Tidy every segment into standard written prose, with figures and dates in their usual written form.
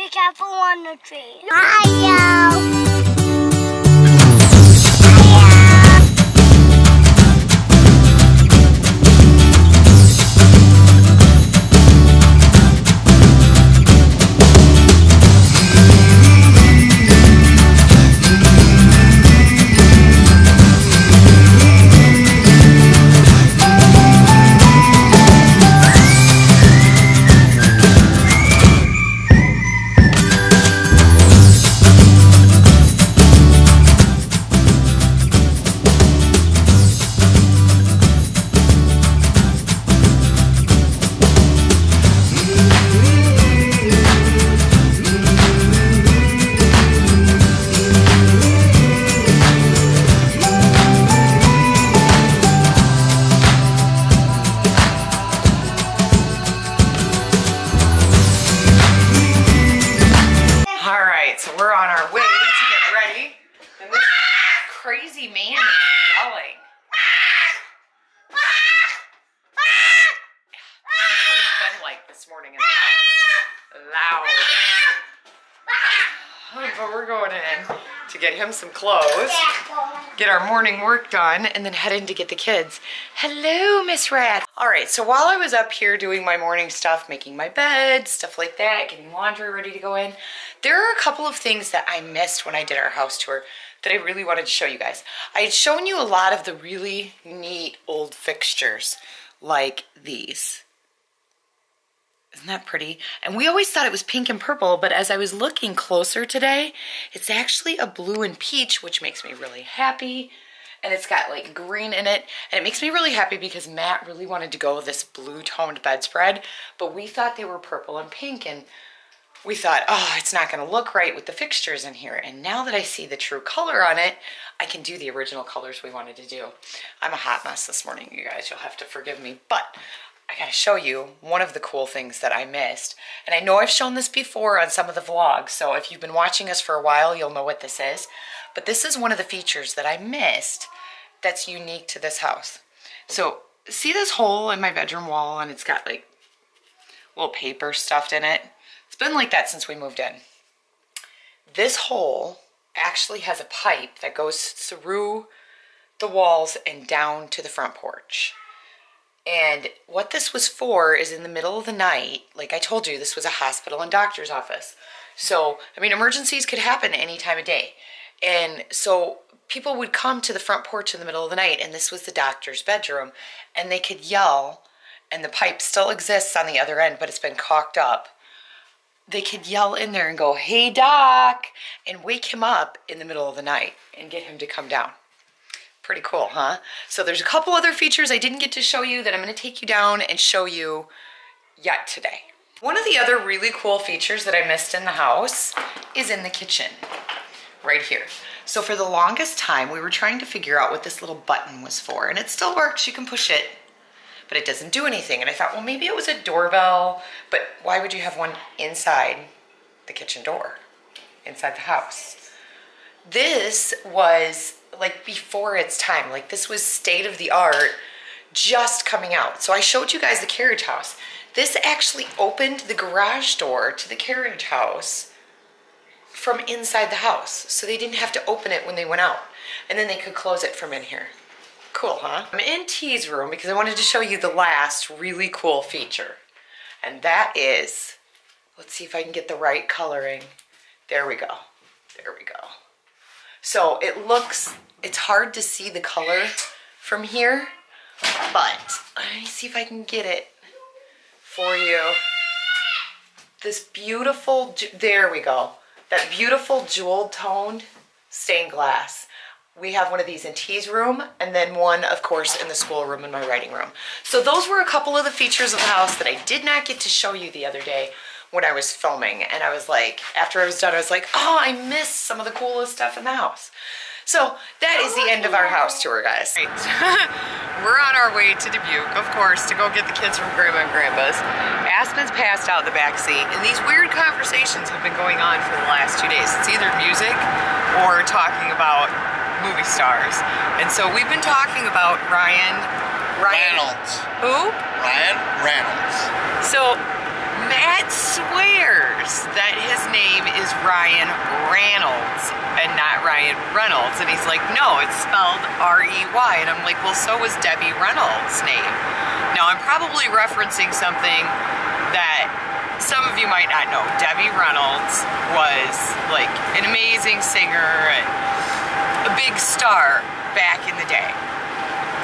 Be careful on the tree. Hi, crazy man is yelling. That's what it's been like this morning in the house. Loud. But we're going in to get him some clothes, get our morning work done, and then head in to get the kids. Hello, Miss Rat. All right, so while I was up here doing my morning stuff, making my bed, stuff like that, getting laundry ready to go in, there are a couple of things that I missed when I did our house tour that I really wanted to show you guys. I had shown you a lot of the really neat old fixtures like these. Isn't that pretty? And we always thought it was pink and purple, but as I was looking closer today, it's actually a blue and peach, which makes me really happy. And it's got like green in it. And it makes me really happy because Matt really wanted to go with this blue toned bedspread, but we thought they were purple and pink, and we thought, oh, it's not gonna look right with the fixtures in here. And now that I see the true color on it, I can do the original colors we wanted to do. I'm a hot mess this morning, you guys. You'll have to forgive me. But I gotta show you one of the cool things that I missed. And I know I've shown this before on some of the vlogs, so if you've been watching us for a while, you'll know what this is. But this is one of the features that I missed that's unique to this house. So see this hole in my bedroom wall, and it's got like little paper stuffed in it? It's been like that since we moved in. This hole actually has a pipe that goes through the walls and down to the front porch. And what this was for is in the middle of the night, like I told you, this was a hospital and doctor's office. So, I mean, emergencies could happen any time of day. And so people would come to the front porch in the middle of the night, and this was the doctor's bedroom, and they could yell, and the pipe still exists on the other end, but it's been caulked up. They could yell in there and go, "Hey, Doc," and wake him up in the middle of the night and get him to come down. Pretty cool, huh? So there's a couple other features I didn't get to show you that I'm going to take you down and show you yet today. One of the other really cool features that I missed in the house is in the kitchen, right here. So for the longest time, we were trying to figure out what this little button was for, and it still works. You can push it, but it doesn't do anything. And I thought, well, maybe it was a doorbell, but why would you have one inside the kitchen door, inside the house? This was like before its time. Like this was state of the art, just coming out. So I showed you guys the carriage house. This actually opened the garage door to the carriage house from inside the house. So they didn't have to open it when they went out. And then they could close it from in here. Cool, huh? I'm in T's room because I wanted to show you the last really cool feature. And that is, let's see if I can get the right coloring. There we go. There we go. So it looks, it's hard to see the color from here, but let me see if I can get it for you. This beautiful, there we go. That beautiful jeweled toned stained glass. We have one of these in T's room, and then one, of course, in the schoolroom in my writing room. So those were a couple of the features of the house that I did not get to show you the other day when I was filming. And I was like, after I was done, I was like, oh, I missed some of the coolest stuff in the house. So that is the end of our house tour, guys. Right. We're on our way to Dubuque, of course, to go get the kids from Grandma and Grandpa's. Aspen's passed out in the back seat, and these weird conversations have been going on for the last 2 days. It's either music or talking about movie stars. And so we've been talking about Ryan Reynolds. Who? Ryan Reynolds. So Matt swears that his name is Ryan Reynolds and not Ryan Reynolds. And he's like, no, it's spelled R-E-Y. And I'm like, well, so was Debbie Reynolds' name. Now, I'm probably referencing something that some of you might not know. Debbie Reynolds was like an amazing singer and a big star back in the day.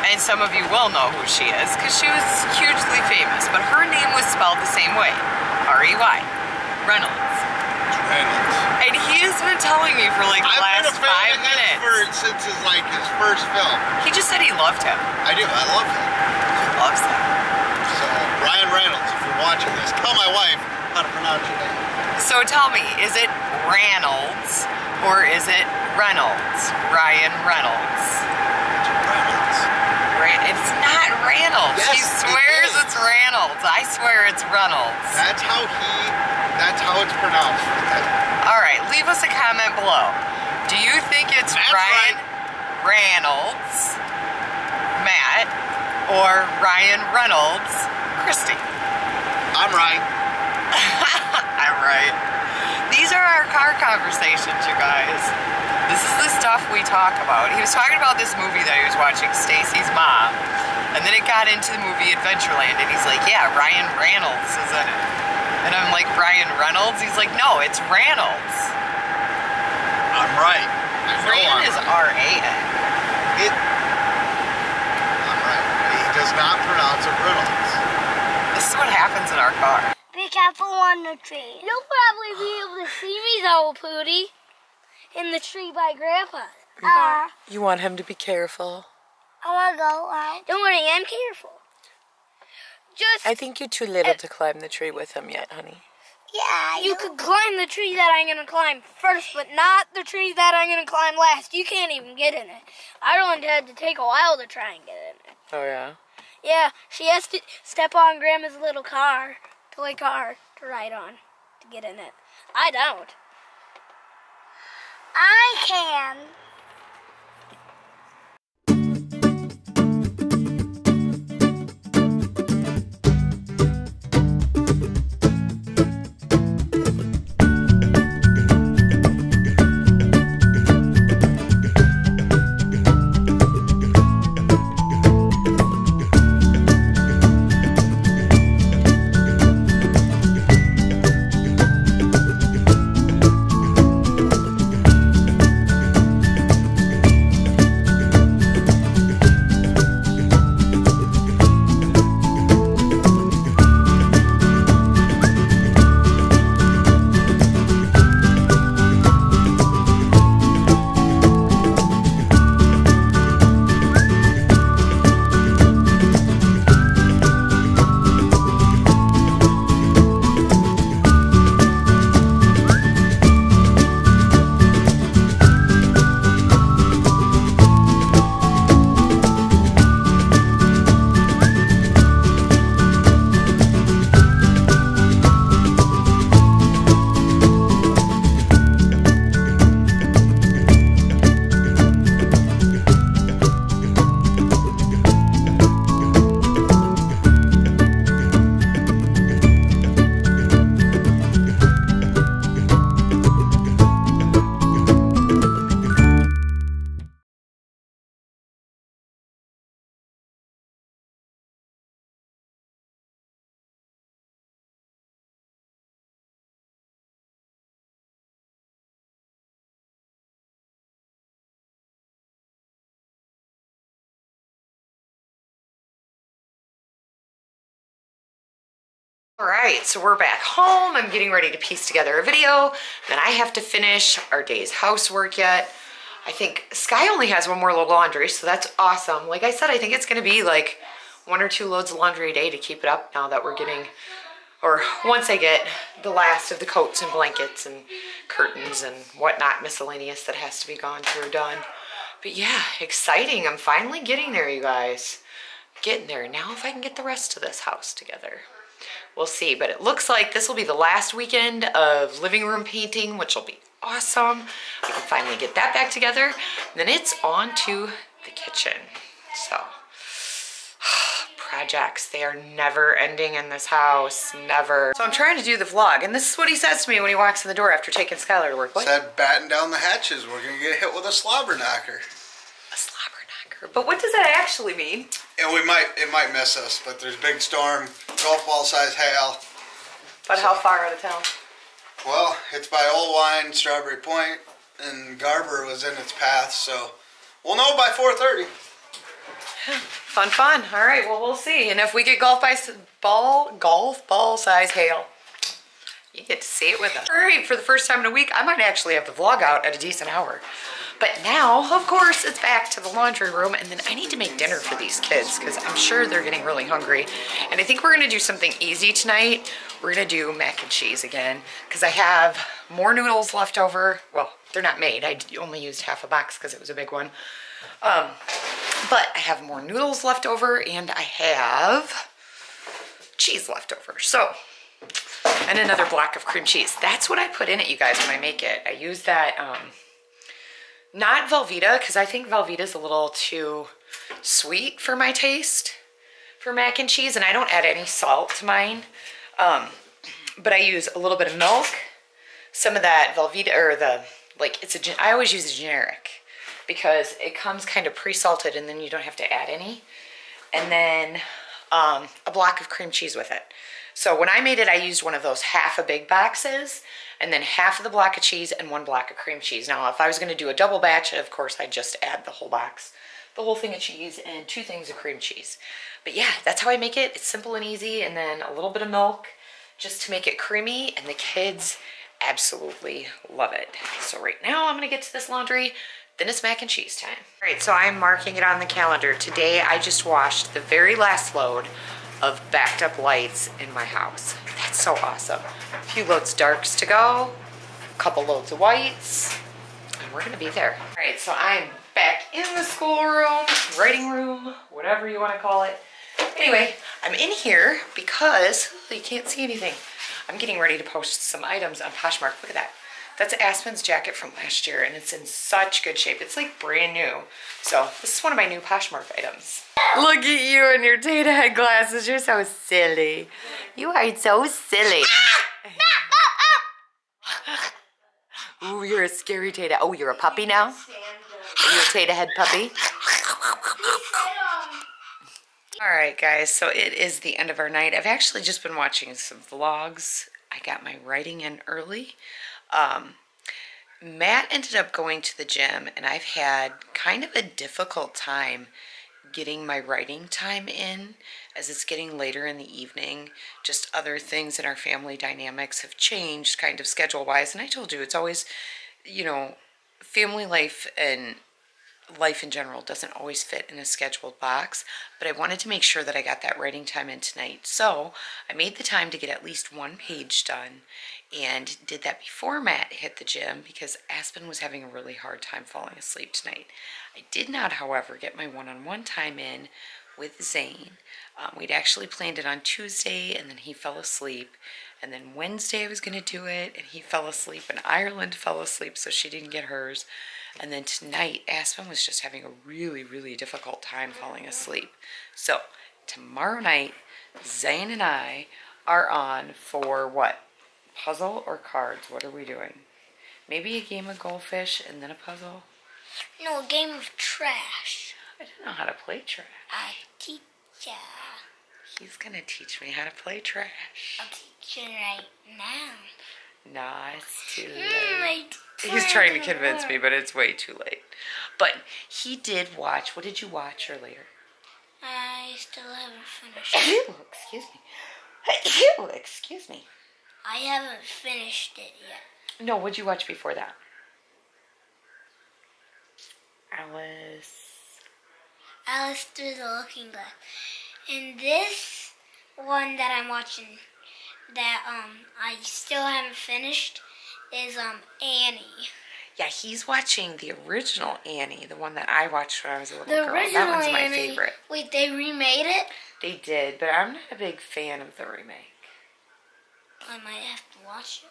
And some of you will know who she is because she was hugely famous, but her name was spelled the same way, R-E-Y, Reynolds. Reynolds. And he has been telling me for like the last 5 minutes. Since his first film. He just said he loved him. I do, I love him. He loves him. So, Ryan Reynolds, if you're watching this, tell my wife how to pronounce your name. So tell me, is it Reynolds or is it Reynolds? Ryan Reynolds. It's Reynolds. It's not Reynolds. Yes, He swears it's Reynolds. I swear it's Reynolds. That's how it's pronounced. All right, leave us a comment below. Do you think it's Ryan Reynolds, Matt, or Ryan Reynolds, Christi? I'm right. I'm right. These are our car conversations, you guys. This is the stuff we talk about. He was talking about this movie that he was watching, Stacy's Mom, and then it got into the movie Adventureland, and he's like, yeah, Ryan Reynolds is in it. And I'm like, Ryan Reynolds? He's like, no, it's Reynolds. I'm right. Ryan is R-A-N. I'm right. He does not pronounce it Reynolds. This is what happens in our car. Be careful on the tree. You'll probably be able to see me though, Pootie. In the tree by Grandpa. You want him to be careful? I want to go out. Don't worry, I'm careful. I think you're too little to climb the tree with him yet, honey. Yeah, you could climb the tree that I'm going to climb first, but not the tree that I'm going to climb last. You can't even get in it. Ireland had to take a while to try and get in it. Oh, yeah? Yeah, she has to step on Grandma's little car, toy car, to ride on, to get in it. I don't. I can. All right, so we're back home. I'm getting ready to piece together a video. Then I have to finish our day's housework yet. I think Sky only has one more load of laundry, so that's awesome. Like I said, I think it's gonna be like 1 or 2 loads of laundry a day to keep it up now that we're getting, or once I get the last of the coats and blankets and curtains and whatnot miscellaneous that has to be gone through done. But yeah, exciting. I'm finally getting there, you guys. Getting there. Now if I can get the rest of this house together. We'll see, but it looks like this will be the last weekend of living room painting, which will be awesome. We can finally get that back together. And then it's on to the kitchen. So, projects. They are never ending in this house, never. So I'm trying to do the vlog, and this is what he says to me when he walks in the door after taking Skylur to work. What? Said batten down the hatches. We're gonna get hit with a slobber knocker. A slobber knocker. But what does that actually mean? And it might miss us, but there's big storm, golf ball size hail. But how far out of town? Well, it's by Old Wine, Strawberry Point, and Garber was in its path, so we'll know by 4:30. Fun, fun. All right, well, we'll see. And if we get golf ball size hail, you get to see it with us. All right, for the first time in a week, I might actually have the vlog out at a decent hour. But now, of course, it's back to the laundry room, and then I need to make dinner for these kids because I'm sure they're getting really hungry. And I think we're gonna do something easy tonight. We're gonna do mac and cheese again because I have more noodles left over. Well, they're not made. I only used half a box because it was a big one. But I have more noodles left over, and I have cheese left over. So, and another block of cream cheese. That's what I put in it, you guys, when I make it. I use that, not Velveeta, because I think Velveeta's a little too sweet for my taste for mac and cheese, and I don't add any salt to mine. But I use a little bit of milk, some of that Velveeta, or I always use a generic, because it comes kind of pre-salted and then you don't have to add any. And then a block of cream cheese with it. So when I made it, I used one of those half a big boxes, and then half of the block of cheese and 1 block of cream cheese. Now, if I was gonna do a double batch, of course, I'd just add the whole box, the whole thing of cheese and 2 things of cream cheese. But yeah, that's how I make it. It's simple and easy, and then a little bit of milk just to make it creamy, and the kids absolutely love it. So right now I'm gonna get to this laundry, then it's mac and cheese time. All right, so I'm marking it on the calendar. Today I just washed the very last load of backed up lights in my house. That's so awesome. A few loads of darks to go, a couple loads of whites, and we're gonna be there. All right, so I'm back in the schoolroom, writing room, whatever you wanna call it. Anyway, I'm in here because you can't see anything. I'm getting ready to post some items on Poshmark. Look at that. That's Aspen's jacket from last year, and it's in such good shape. It's like brand new. So this is one of my new Poshmark items. Look at you and your Tata head glasses. You're so silly. You are so silly. Ooh, you're a scary Tata. Oh, you're a puppy now? Are you a Tata head puppy? All right, guys, so it is the end of our night. I've actually just been watching some vlogs. I got my writing in early. Matt ended up going to the gym, and I've had kind of a difficult time getting my writing time in as it's getting later in the evening. Just other things in our family dynamics have changed kind of schedule-wise, and I told you it's always, you know, family life and life in general doesn't always fit in a scheduled box, but I wanted to make sure that I got that writing time in tonight. So I made the time to get at least 1 page done, and did that before Matt hit the gym because Aspen was having a really hard time falling asleep tonight. I did not, however, get my one-on-one time in with Zane. We'd actually planned it on Tuesday, and then he fell asleep. And then Wednesday I was going to do it, and he fell asleep, and Ireland fell asleep, so she didn't get hers. And then tonight, Aspen was just having a really, really difficult time falling asleep. So tomorrow night, Zane and I are on for what? Puzzle or cards? What are we doing? Maybe a game of goldfish and then a puzzle? No, a game of trash. I don't know how to play trash. I teach ya. He's gonna teach me how to play trash. I'll teach you right now. Nah, it's too late. He's trying to convince me, but it's way too late. But he did watch. What did you watch earlier? I still haven't finished. Ew, excuse me. Ew, excuse me. I haven't finished it yet. No, what'd you watch before that? Alice Through the Looking Glass. And this one that I'm watching that I still haven't finished is Annie. Yeah, he's watching the original Annie, the one that I watched when I was a little girl. The original That one's my Annie, favorite. Wait, they remade it? They did, but I'm not a big fan of the remake. I might have to watch it.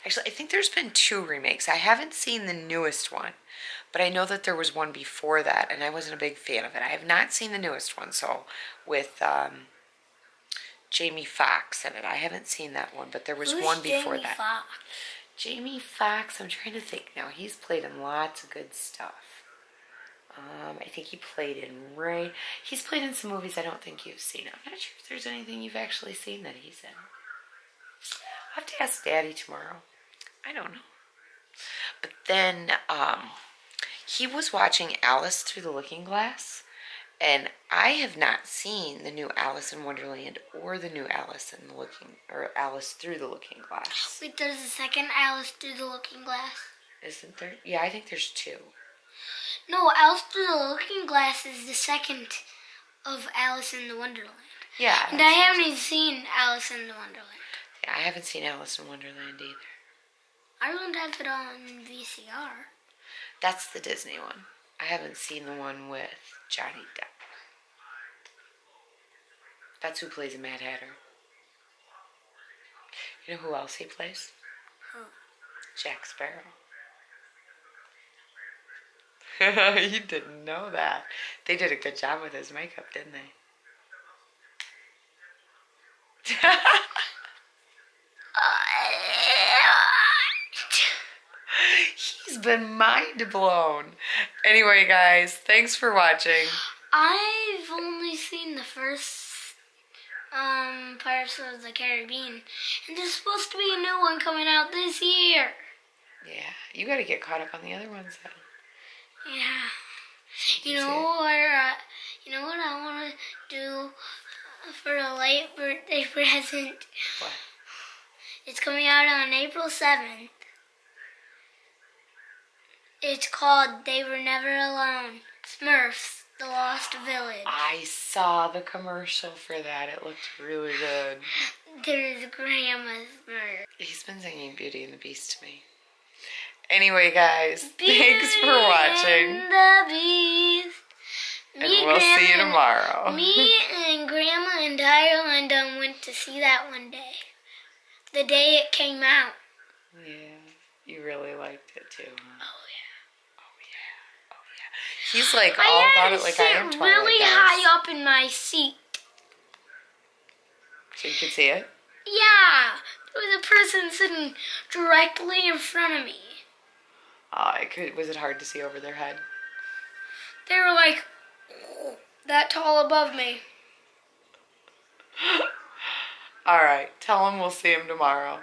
Actually, I think there's been 2 remakes. I haven't seen the newest one, but I know that there was one before that, and I wasn't a big fan of it. I have not seen the newest one, so with Jamie Foxx in it. I haven't seen that one, but there was one before Jamie that. Foxx? Jamie Foxx, I'm trying to think now. He's played in lots of good stuff. I think he played in Ray. He's played in some movies I don't think you've seen. I'm not sure if there's anything you've actually seen that he's in. I'll have to ask Daddy tomorrow. I don't know. But then he was watching Alice Through the Looking Glass, and I have not seen the new Alice in Wonderland or the new Alice in the Alice Through the Looking Glass. Wait, there's a second Alice Through the Looking Glass? Isn't there? Yeah, I think there's 2. No, Alice Through the Looking Glass is the second of Alice in the Wonderland. Yeah. And I haven't even seen Alice in the Wonderland. Yeah, I haven't seen Alice in Wonderland either. Ireland has it on VCR. That's the Disney one. I haven't seen the one with Johnny Depp. That's who plays a Mad Hatter. You know who else he plays? Who? Jack Sparrow. You didn't know that. They did a good job with his makeup, didn't they? He's been mind blown. Anyway, guys, thanks for watching. I've only seen the first Pirates of the Caribbean, and there's supposed to be a new one coming out this year. Yeah, you gotta get caught up on the other ones then. Yeah. You know what I want to do for a late birthday present? What? It's coming out on April 7th. It's called They Were Never Alone. Smurfs, The Lost Village. I saw the commercial for that. It looked really good. There's Grandma's Smurf. He's been singing Beauty and the Beast to me. Anyway, guys, thanks for watching. Beauty and the Beast. And we'll see you tomorrow. Me and Grandma and Tearlyn went to see that one day. The day it came out. Yeah, you really liked it too. Huh? Oh, He's like all about it like I am. I had to sit really high up in my seat. So you could see it? Yeah. There was a person sitting directly in front of me. Was it hard to see over their head? They were like that tall above me. Alright, tell him we'll see him tomorrow.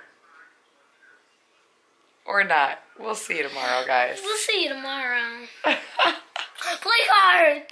Or not. We'll see you tomorrow, guys. We'll see you tomorrow. Play cards!